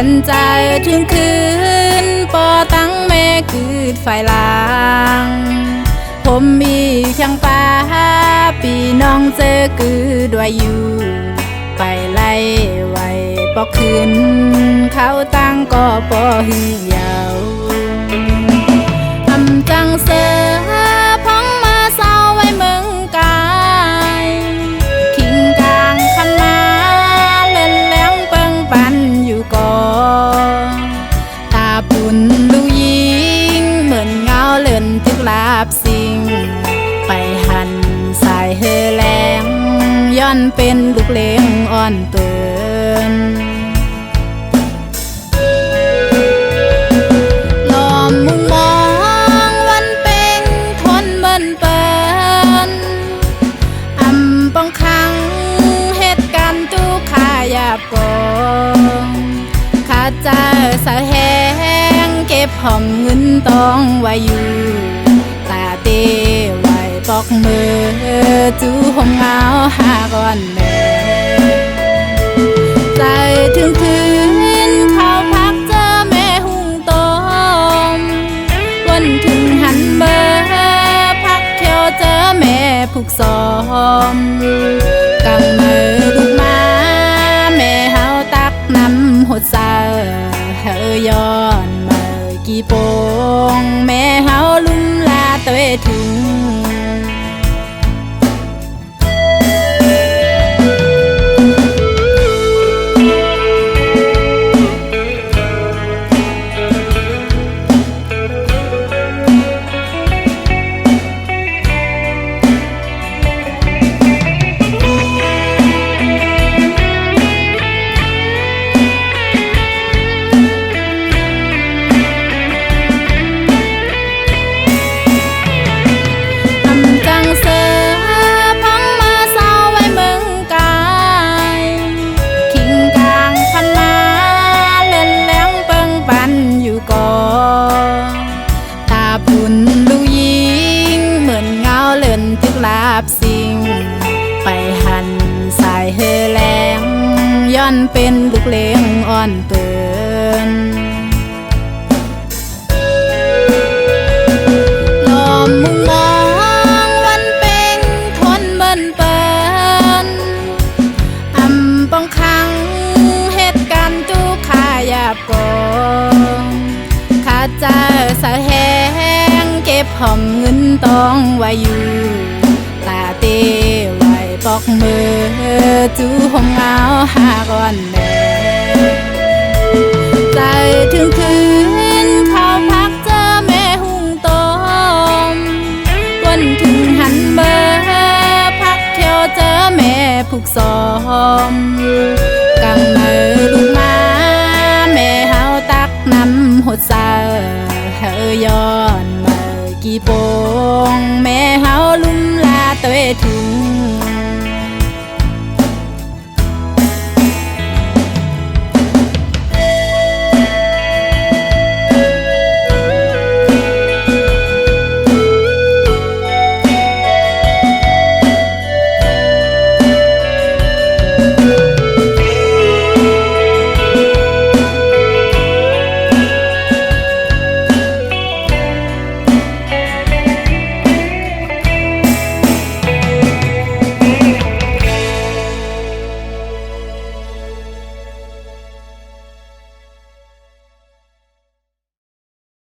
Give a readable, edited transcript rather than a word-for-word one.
นใจถึงคืนปอตั้งแม่คืดไฟลางผมมีเพียงป้าปีน้องเจอคือด้วยอยู่ไปไล่ไว้ปอกคืนเขาตั้งก็ปอหือยาวจังเสือพ้องมาเศร้าไว้เมืองกายขิงกลางคันมาเล่นแหลงเปิงปันอยู่ก่อตาปุ่นดูยิงเหมือนเงาเลื่อนจึกลาบสิ่งไปหันสายเฮแลงย้อนเป็นลูกเลี้ยงอ่อนเตือนข้าจะสะแหงเก็บหอมเงินต้องไว้อยู่ตาเตไว้ปอกมือจูหอมเงาหาก่อนแม่ใจถึงคืนเขาพักเจอแม่หุงต้มวันถึงหันเบอพักเที่ยวเจอแม่ผูกซ้อมกำมือลูกมาหดเศร้าเฮย้อนมากี่ปงแม่เฮาลุ่มลาตัวถึงลาบสิ่งไปหันสายเฮแลงย้อนเป็นลูกเลี้ยงอ่อนเตือนลมมุมมองวันเป็นทนเบิ่นเปิ้นป้องขังเหตุการณ์จุกขาหยาบก่อนข้าจะสะแหงเก็บหอมเงินต้องไว้อยู่ตาเตไว้ปอกมือจูหอมเงาหาก่อนแม่ใจถึงคืนเขาพักเจอแม่หุงต้มวันถึงหันเบอพักเที่ยวเจอแม่ผูกซ้อมกำมือลูกมาแม่เฮาตักน้ำหดเศร้าเฮย้อนมากี่ปงแม่